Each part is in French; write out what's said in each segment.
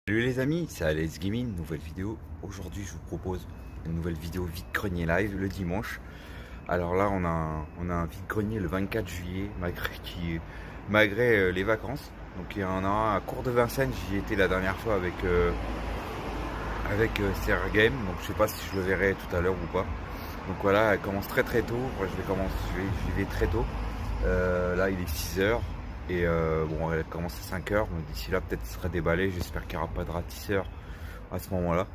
Salut les amis, c'est Alex Gaming, nouvelle vidéo. Aujourd'hui je vous propose une nouvelle vidéo vide-grenier live le dimanche. Alors là on a un vide-grenier le 24 juillet malgré les vacances. Donc il y en a un à Cour de Vincennes, j'y étais la dernière fois avec CR Game. Donc je sais pas si je le verrai tout à l'heure ou pas. Donc voilà, elle commence très tôt. Moi j'y vais très tôt. Là il est 6h. Et bon, elle commence à 5h, donc d'ici là peut-être ce sera déballé, j'espère qu'il n'y aura pas de ratisseur à ce moment-là.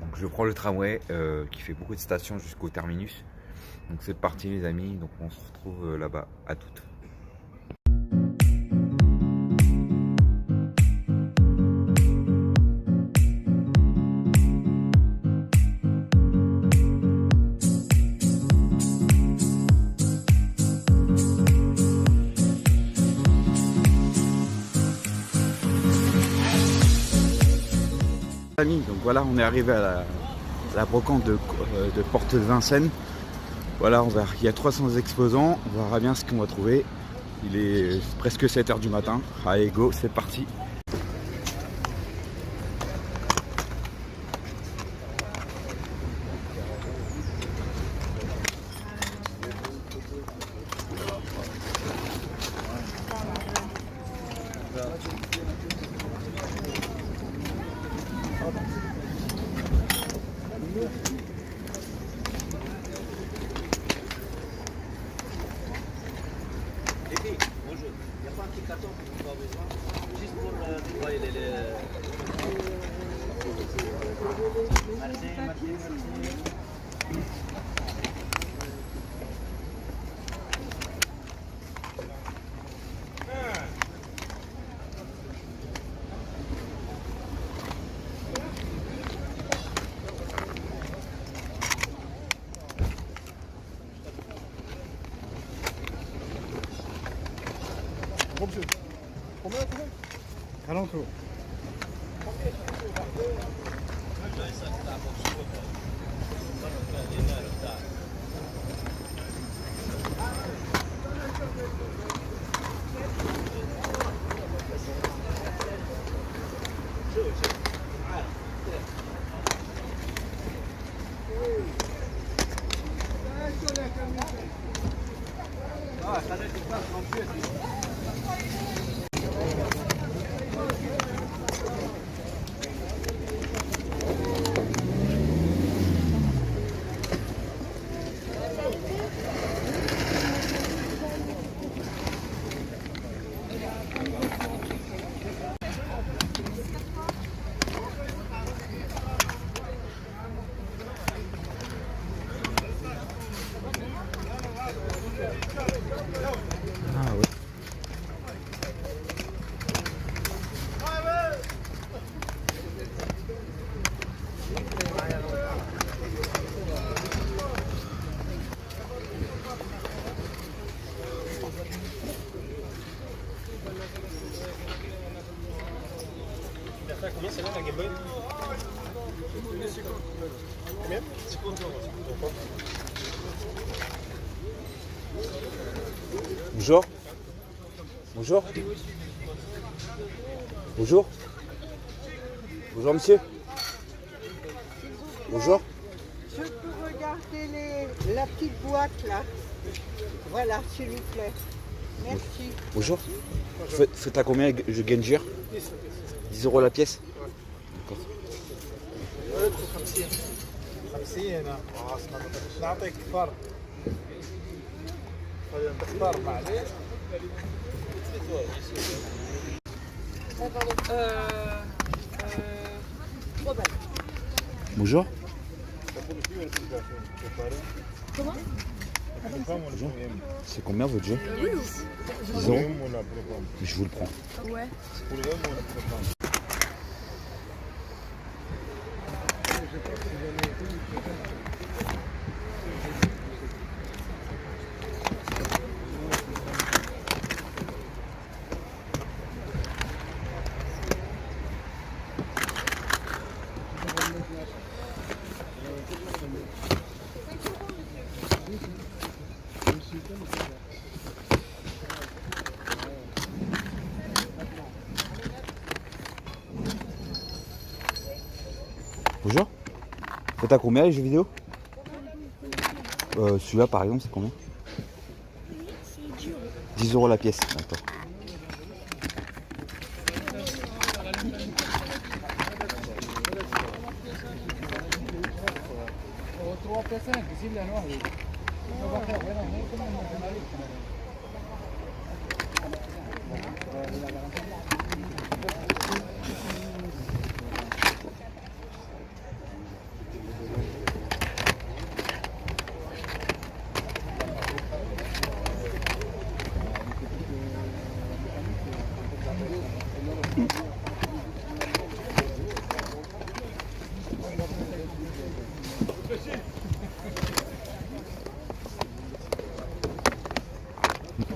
Donc je prends le tramway qui fait beaucoup de stations jusqu'au terminus. Donc c'est parti les amis, donc on se retrouve là-bas, à toutes. Donc voilà, on est arrivé à la brocante de Porte de Vincennes. Voilà, il y a 300 exposants, on verra bien ce qu'on va trouver. Il est presque 7h du matin. Allez go, c'est parti. Bonjour, il n'y a pas un petit carton qu'on va besoin juste pour nettoyer les... Merci, merci, merci. Combien? 40 euros. Ah ouais. Combien c'est là la Game Boy? Combien? 50 euros. Bonjour. Bonjour. Bonjour. Bonjour monsieur. Bonjour. Je peux regarder la petite boîte là. Voilà, s'il vous plaît. Merci. Bonjour. Faites à combien je Genjir? 10 euros la pièce? D'accord. 50 نعطيك فرق اختار معليش Bonjour. Comment? Bonjour. C'est combien votre jeu? 10 euros. Je vous le prends. Ouais. Bonjour. T'as combien les jeux vidéo? Celui-là par exemple c'est combien? 10 € la pièce, d'accord.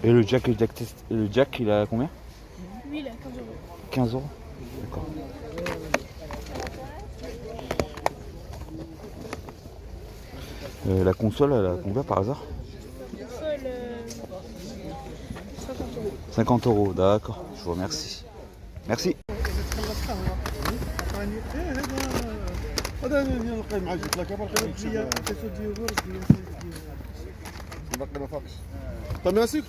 Et le jack il a combien? Lui il a 15 €. 15 €. D'accord. La console elle a combien par hasard? La console 50 €. 50 €, d'accord, je vous remercie. Merci. طب ماسك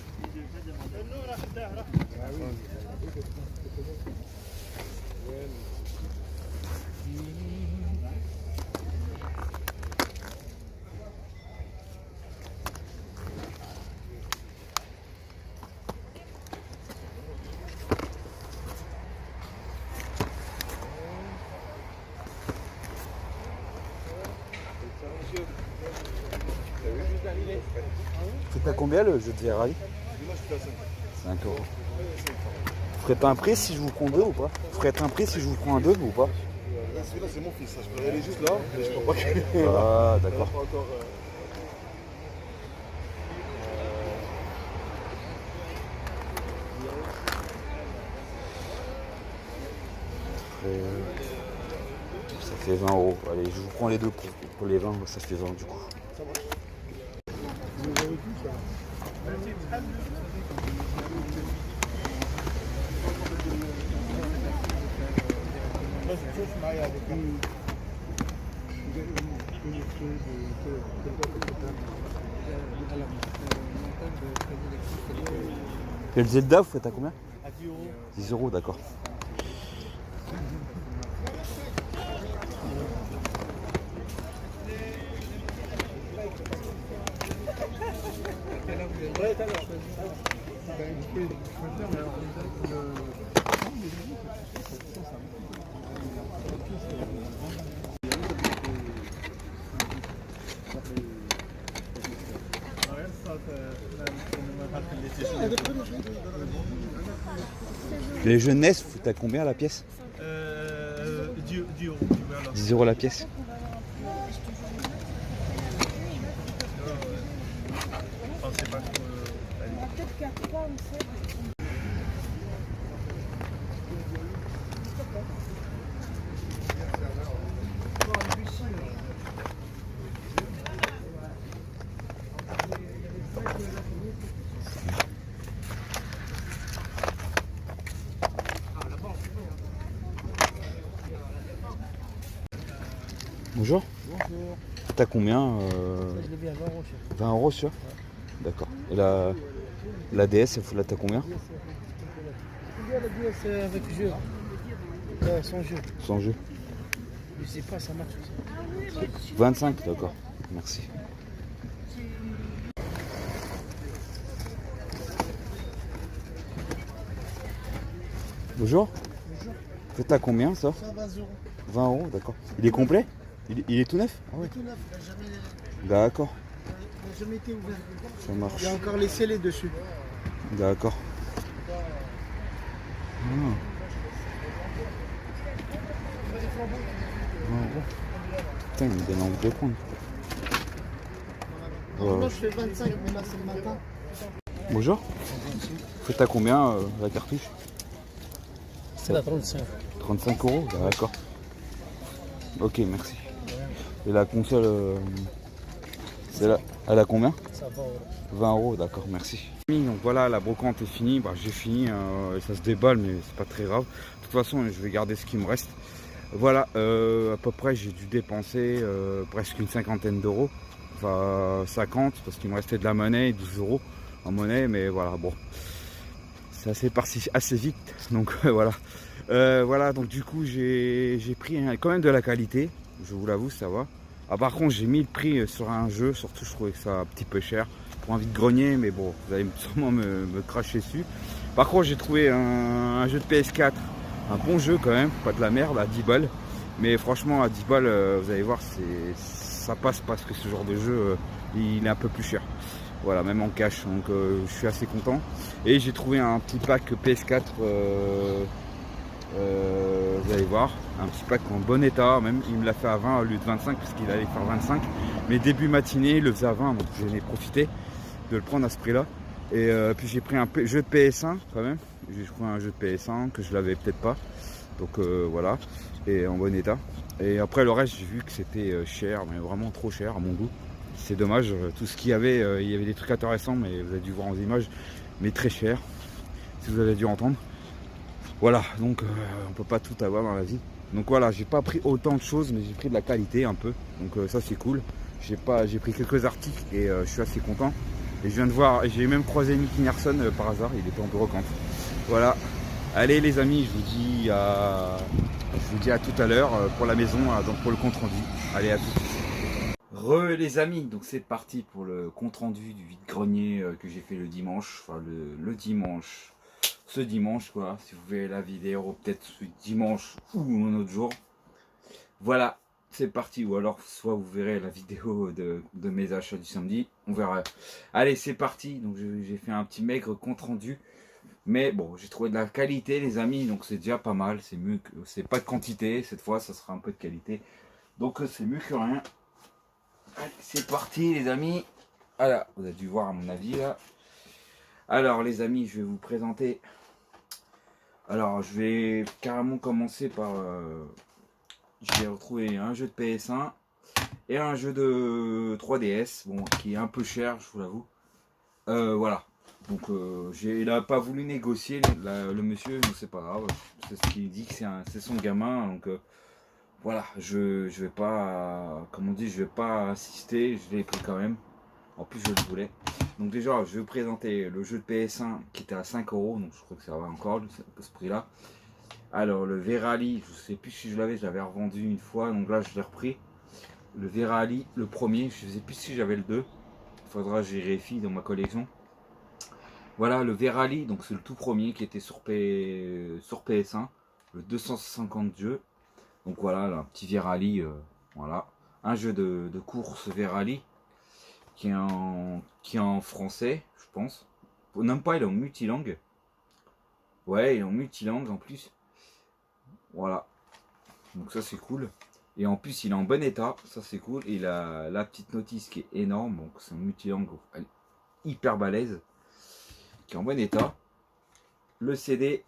C'est à combien le jeu de Ferrari? 5 €. Vous ferez un prix si je vous prends deux ou pas? Vous ferez un prix si je vous prends un deux ou pas? Celui-là c'est mon fils, je peux aller juste là, mais je crois pas que... Ah d'accord. pas encore... Ça fait 20 €. Allez, je vous prends les deux pour les 20, ça fait 20 du coup. Et le Zelda, vous faites à combien? 10 €, d'accord. Les jeunesses, vous faites à combien la pièce? 10 € la pièce. Peut-être qu'à 3 ou 7. Bonjour. Bonjour. T'as combien Je l'ai vu à 20 €. 20 € sûr? D'accord. Et la DS, là t'as combien? Il y a la DS avec jeu. Sans jeu. Sans jeu. Je sais pas, ça marche aussi. 25, d'accord. Merci. Bonjour. Faites à combien ça? Ça 20 €. 20 €, d'accord. Il est complet? Il est tout neuf? Ah ouais. Tout neuf, il n'a D'accord, jamais été ouvert. ça marche. Il y a encore les scellés dessus. D'accord. Ah. 20 €. Putain, il me donne envie de le prendre. Moi je fais 25, mais là c'est le matin. Bonjour. Faites à combien la cartouche? C'est la 35. 35 €, d'accord. Ok, merci. Et la console, c'est là, elle a combien? Ça va. 20 €, d'accord, merci. Donc voilà, la brocante est finie. Bah, j'ai fini, ça se déballe, mais c'est pas très grave. De toute façon, je vais garder ce qui me reste. Voilà, à peu près j'ai dû dépenser presque une cinquantaine d'euros. Enfin 50 parce qu'il me restait de la monnaie, 12 euros en monnaie, mais voilà, bon. C'est assez parti assez vite. Donc voilà. Voilà, donc du coup j'ai pris quand même de la qualité, je vous l'avoue, ça va. Ah, par contre j'ai mis le prix sur un jeu, surtout je trouvais que ça un petit peu cher pour un vide-grenier, mais bon, vous allez sûrement me cracher dessus. Par contre j'ai trouvé un jeu de PS4, un bon jeu quand même, pas de la merde, à 10 balles. Mais franchement à 10 balles, vous allez voir, ça passe parce que ce genre de jeu, il est un peu plus cher. Voilà, même en cash, donc je suis assez content. Et j'ai trouvé un petit pack PS4, vous allez voir, un petit pack en bon état, même il me l'a fait à 20 au lieu de 25 parce qu'il allait faire 25. Mais début matinée, il le faisait à 20, donc j'en ai profité de le prendre à ce prix là. Et puis j'ai pris un jeu de PS1 quand même, j'ai trouvé un jeu de PS1 que je l'avais peut-être pas, donc voilà, et en bon état. Et après le reste, j'ai vu que c'était cher, mais vraiment trop cher à mon goût. C'est dommage, tout ce qu'il y avait des trucs intéressants, mais vous avez dû voir en images, mais très cher, si vous avez dû entendre. Voilà, donc on peut pas tout avoir dans la vie. Donc voilà, j'ai pas pris autant de choses, mais j'ai pris de la qualité un peu, donc ça c'est cool. J'ai pris quelques articles et je suis assez content. Et je viens de voir, j'ai même croisé Nicky Nerson par hasard, il était en brocante. Voilà, allez les amis, je vous dis à tout à l'heure pour la maison, donc pour le compte rendu. Allez, à tout de suite. Les amis, donc c'est parti pour le compte rendu du vide-grenier que j'ai fait le dimanche, enfin le dimanche, ce dimanche quoi, si vous verrez la vidéo peut-être ce dimanche ou un autre jour. Voilà, c'est parti, ou alors soit vous verrez la vidéo de mes achats du samedi, on verra. Allez, c'est parti, donc j'ai fait un petit maigre compte rendu, mais bon, j'ai trouvé de la qualité les amis, donc c'est déjà pas mal, c'est mieux que, c'est pas de quantité, cette fois ça sera un peu de qualité, donc c'est mieux que rien. Allez, c'est parti les amis. Voilà, vous avez dû voir à mon avis là. Alors les amis, je vais vous présenter. Alors je vais carrément commencer par... j'ai retrouvé un jeu de PS1 et un jeu de 3DS, bon, qui est un peu cher, je vous l'avoue. Voilà. Donc il n'a pas voulu négocier le monsieur, mais c'est pas grave. C'est ce qu'il dit, que c'est son gamin. Donc voilà, je vais pas, comme on dit, je vais pas insister, je l'ai pris quand même. En plus, je le voulais. Donc déjà, je vais vous présenter le jeu de PS1 qui était à 5 euros, donc je crois que ça va encore ce prix-là. Alors le Verali, je sais plus si je l'avais revendu une fois, donc là je l'ai repris. Le Verali, le premier, je sais plus si j'avais le 2. Il faudra que j'y vérifie dans ma collection. Voilà le Verali, donc c'est le tout premier qui était sur PS1, le 250 jeux. Donc voilà, un petit Verali, voilà. Un jeu de course Verali qui est en français, je pense. Non pas, il est en multilangue. Ouais, il est en multilangue en plus. Voilà. Donc ça c'est cool. Et en plus il est en bon état, ça c'est cool. Et la petite notice qui est énorme, donc c'est un multilangue hyper balèze, qui est en bon état. Le CD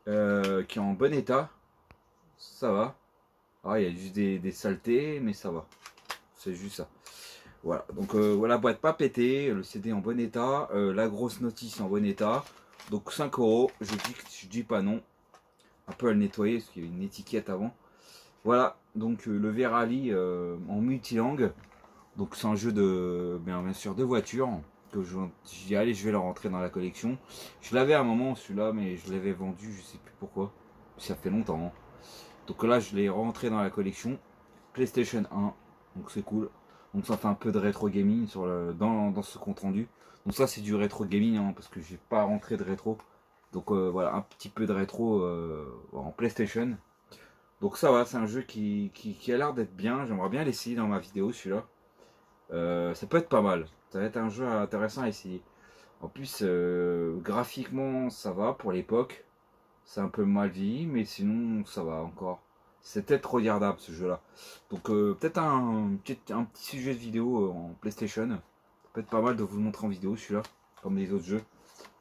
qui est en bon état, ça va. Ah, il y a juste des saletés, mais ça va. C'est juste ça. Voilà, donc voilà, boîte pas pétée, le CD en bon état, la grosse notice en bon état. Donc 5 euros, je dis pas non. Un peu à le nettoyer parce qu'il y a une étiquette avant. Voilà, donc le Verali en multilangue. Donc c'est un jeu de bien sûr de voiture que je dis allez, je vais le rentrer dans la collection. Je l'avais à un moment celui-là, mais je l'avais vendu, je sais plus pourquoi. Ça fait longtemps. Hein. Donc là, je l'ai rentré dans la collection PlayStation 1. Donc c'est cool. Donc ça fait un peu de rétro gaming dans ce compte rendu. Donc ça c'est du rétro gaming hein, parce que j'ai pas rentré de rétro. Donc voilà, un petit peu de rétro en PlayStation. Donc ça va, c'est un jeu qui a l'air d'être bien. J'aimerais bien l'essayer dans ma vidéo celui-là. Ça peut être pas mal. Ça va être un jeu intéressant à essayer. En plus, graphiquement ça va pour l'époque. C'est un peu mal vieilli, mais sinon ça va encore. C'est peut-être regardable ce jeu là. Donc peut-être un petit sujet de vidéo en PlayStation. Ça peut être pas mal de vous le montrer en vidéo celui-là, comme les autres jeux.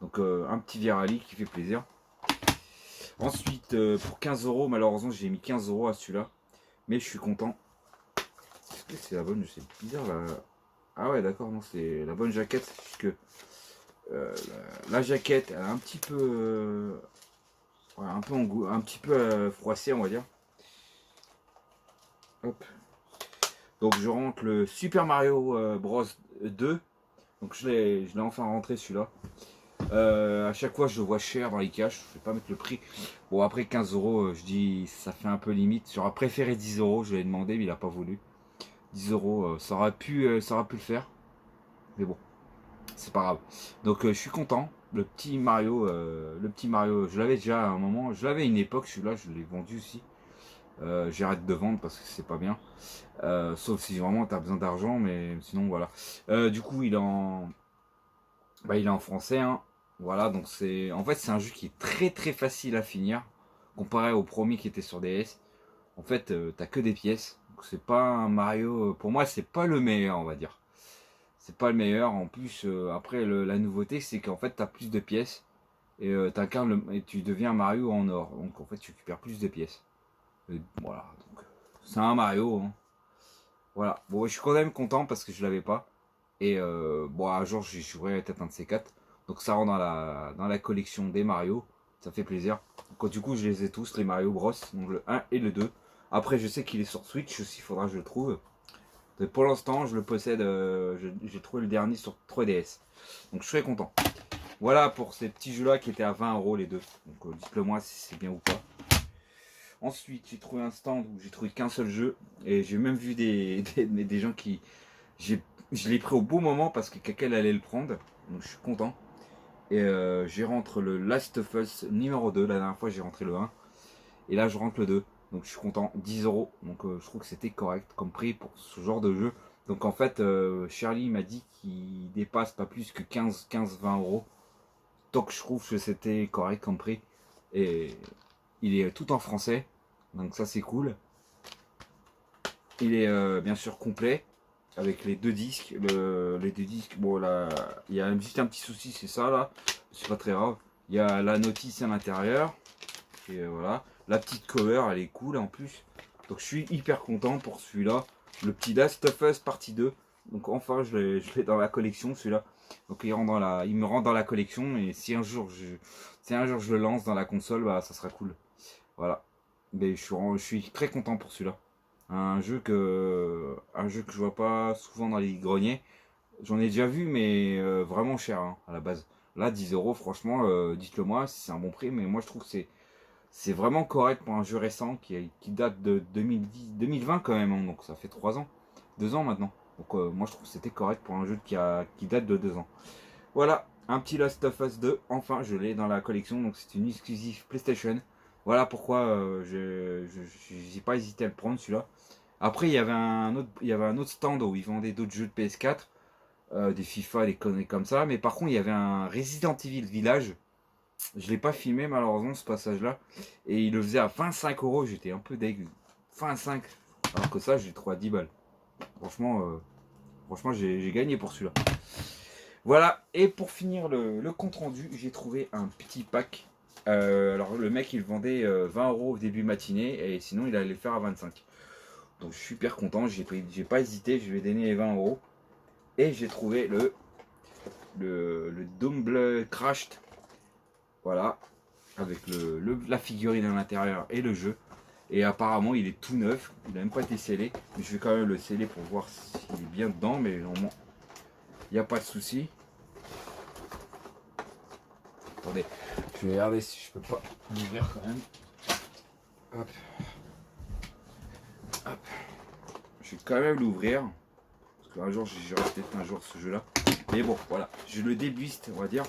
Donc un petit Verali qui fait plaisir. Ensuite pour 15 euros, malheureusement j'ai mis 15 euros à celui-là. Mais je suis content. Est-ce que c'est la bonne? C'est bizarre là. Ah ouais d'accord, non c'est la bonne jaquette. Puisque la jaquette elle a un petit peu... voilà, un petit peu froissé, on va dire. Hop. Donc je rentre le Super Mario Bros 2. Donc je l'ai enfin rentré celui-là. À chaque fois je le vois cher dans les caches. Je vais pas mettre le prix. Bon après 15 euros, je dis ça fait un peu limite. J'aurais préféré 10 euros. Je l'ai demandé mais il a pas voulu. 10 euros, ça aurait pu le faire. Mais bon, c'est pas grave. Donc je suis content. Le petit Mario, je l'avais déjà à un moment. Je l'avais à une époque celui-là. Je l'ai vendu aussi. J'arrête de vendre parce que c'est pas bien. Sauf si vraiment tu as besoin d'argent, mais sinon voilà. Du coup il est en français, hein. Voilà, donc en fait c'est un jeu qui est très facile à finir comparé au premier qui était sur DS. En fait t'as que des pièces, donc c'est pas un Mario, pour moi c'est pas le meilleur, on va dire. C'est pas le meilleur. En plus après la nouveauté c'est qu'en fait t'as plus de pièces et et tu deviens Mario en or, donc en fait tu récupères plus de pièces. Et voilà, donc c'est un Mario, hein. Voilà, bon je suis quand même content parce que je l'avais pas. Et bon un jour j'y jouerai peut-être un de ces quatre. Donc ça rentre dans la collection des Mario. Ça fait plaisir. Donc, du coup je les ai tous, les Mario Bros. Donc le 1 et le 2. Après je sais qu'il est sur Switch aussi, il faudra que je le trouve. Mais pour l'instant je le possède, j'ai trouvé le dernier sur 3DS. Donc je serai content. Voilà pour ces petits jeux là qui étaient à 20 euros les deux. Donc dites-le moi si c'est bien ou pas. Ensuite j'ai trouvé un stand où j'ai trouvé qu'un seul jeu. Et j'ai même vu des gens qui... Je l'ai pris au bon moment parce que quelqu'un allait le prendre. Donc je suis content. Et j'ai rentré le Last of Us numéro 2. La dernière fois j'ai rentré le 1. Et là je rentre le 2. Donc je suis content. 10 euros. Donc je trouve que c'était correct comme prix pour ce genre de jeu. Donc en fait Charlie m'a dit qu'il dépasse pas plus que 15-20 euros. Donc je trouve que c'était correct comme prix. Et il est tout en français. Donc ça c'est cool. Il est bien sûr complet. Avec les deux disques, les deux disques, bon là, il y a juste un petit souci, c'est ça là, c'est pas très grave. Il y a la notice à l'intérieur, et voilà, la petite cover, elle est cool en plus. Donc je suis hyper content pour celui-là, le petit Last of Us partie 2. Donc enfin je l'ai dans la collection celui-là. Donc il me rentre dans la collection et si un jour je le lance dans la console, bah ça sera cool. Voilà, mais je suis très content pour celui-là. Un jeu que je vois pas souvent dans les greniers. J'en ai déjà vu mais vraiment cher hein, à la base. Là 10 euros franchement, dites-le moi si c'est un bon prix, mais moi je trouve que c'est vraiment correct pour un jeu récent qui date de 2020 quand même, hein, donc ça fait 3 ans, 2 ans maintenant. Donc moi je trouve que c'était correct pour un jeu qui date de 2 ans. Voilà, un petit Last of Us 2, enfin je l'ai dans la collection, donc c'est une exclusive PlayStation. Voilà pourquoi je n'ai pas hésité à le prendre celui-là. Après il y avait un autre stand où ils vendaient d'autres jeux de PS4, des FIFA, des conneries comme ça. Mais par contre il y avait un Resident Evil Village. Je l'ai pas filmé malheureusement ce passage là. Et il le faisait à 25 euros, j'étais un peu dégueu. 25, alors que ça j'ai trouvé à 10 balles. Franchement j'ai gagné pour celui-là. Voilà, et pour finir le compte rendu, j'ai trouvé un petit pack. Alors le mec il vendait 20 euros au début matinée et sinon il allait le faire à 25. Donc je suis super content, j'ai pas hésité, je lui ai donné les 20 euros. Et j'ai trouvé le Dumble Crashed. Voilà, avec la figurine à l'intérieur et le jeu. Et apparemment il est tout neuf, il n'a même pas été scellé. Mais je vais quand même le sceller pour voir s'il est bien dedans, mais normalement il n'y a pas de souci. Attendez, je vais regarder si je peux pas l'ouvrir quand même. Hop. Hop. Je vais quand même l'ouvrir. Parce qu'un jour, j'aurai peut-être un jour ce jeu-là. Mais bon, voilà. Je le débiste, on va dire.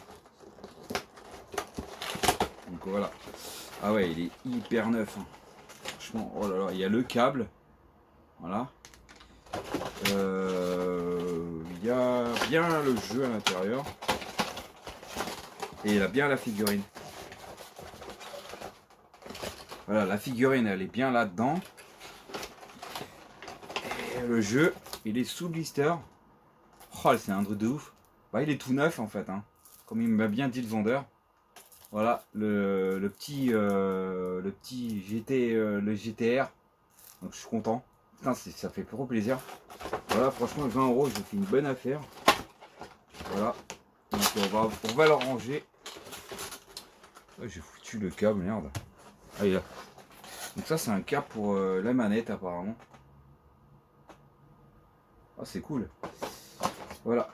Donc voilà. Ah ouais, il est hyper neuf. Hein. Franchement, oh là là, il y a le câble. Voilà. Il y a bien le jeu à l'intérieur. Et il a bien la figurine. Voilà, la figurine, elle est bien là-dedans. Et le jeu, il est sous blister. Oh, c'est un truc de ouf. Bah, il est tout neuf en fait. Hein. Comme il m'a bien dit le vendeur. Voilà, le petit le GTR. Donc je suis content. Putain, ça fait trop plaisir. Voilà, franchement, 20 euros, j'ai fait une bonne affaire. Voilà. Donc on va le ranger. Oh, j'ai foutu. foutu le câble, merde. Ah, il est là. Donc ça c'est un câble pour la manette apparemment. Ah c'est cool. Voilà.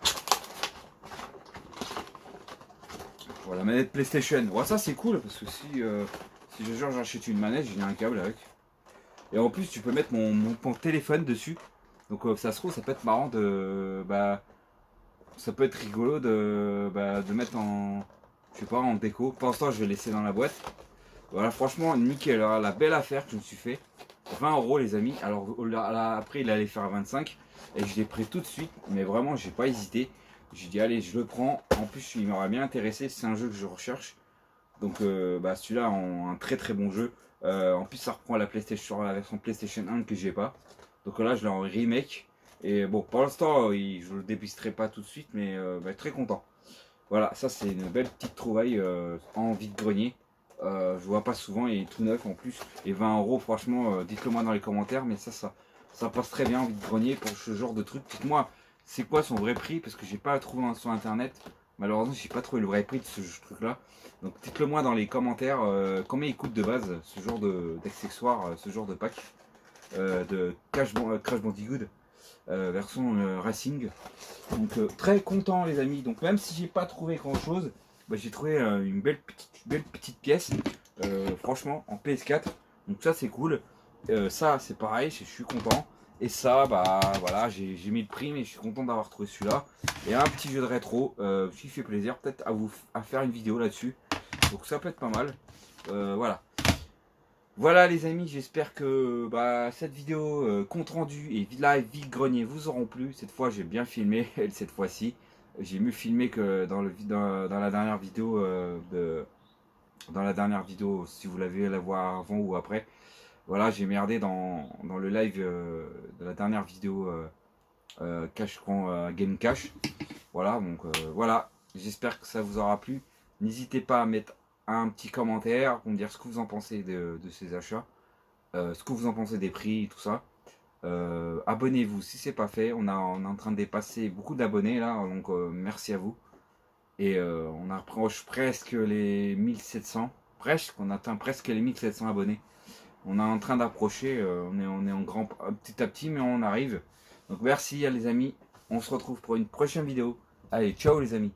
Pour la manette PlayStation. Ouais, ça c'est cool parce que si j'achète une manette, j'ai un câble avec. Et en plus tu peux mettre mon téléphone dessus. Donc ça se trouve ça peut être marrant de. Ça peut être rigolo de mettre en. Je sais pas, en déco. Pour l'instant je vais laisser dans la boîte. Voilà, franchement nickel, alors, la belle affaire que je me suis fait. 20 € les amis. Alors après il allait faire 25. Et je l'ai pris tout de suite. Mais vraiment j'ai pas hésité. J'ai dit allez je le prends. En plus il m'aurait bien intéressé. C'est un jeu que je recherche. Donc celui-là un très très bon jeu. En plus ça reprend la PlayStation, la version PlayStation 1 que j'ai pas. Donc là je l'ai en remake. Et bon pour l'instant je le dépisterai pas tout de suite. Mais très content. Voilà, ça c'est une belle petite trouvaille en vide-grenier. Je vois pas souvent, il est tout neuf en plus. Et 20 € franchement, dites-le moi dans les commentaires. Mais ça passe très bien en vide-grenier pour ce genre de truc. Dites-moi c'est quoi son vrai prix, parce que j'ai pas trouvé sur internet. Malheureusement j'ai pas trouvé le vrai prix de ce truc là. Donc dites-le moi dans les commentaires combien il coûte de base ce genre d'accessoires, ce genre de pack de Crash Bandicoot version Racing. Donc très content les amis. Donc même si j'ai pas trouvé grand chose, j'ai trouvé une belle petite pièce franchement en PS4. Donc ça c'est cool. Ça c'est pareil, je suis content. Et ça voilà, j'ai mis le prix, mais je suis content d'avoir trouvé celui-là. Et un petit jeu de rétro qui fait plaisir peut-être à faire une vidéo là-dessus. Donc ça peut être pas mal. Voilà les amis, j'espère que cette vidéo compte rendu et live vide-grenier vous auront plu. Cette fois j'ai bien filmé, cette fois-ci. J'ai mieux filmé que dans la dernière vidéo si vous l'avez la voir avant ou après. Voilà, j'ai merdé dans le live de la dernière vidéo Game Cash. Voilà, donc voilà, j'espère que ça vous aura plu. N'hésitez pas à mettre un petit commentaire pour me dire ce que vous en pensez de ces achats, ce que vous en pensez des prix et tout ça. Abonnez-vous si c'est pas fait. On est en train de dépasser beaucoup d'abonnés là, donc merci à vous. Et on approche presque les 1700, on atteint presque les 1700 abonnés. On est en train d'approcher, on est en grand petit à petit, mais on arrive. Donc merci les amis, on se retrouve pour une prochaine vidéo. Allez, ciao les amis.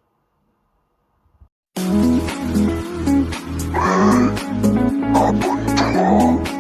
Abonne-toi.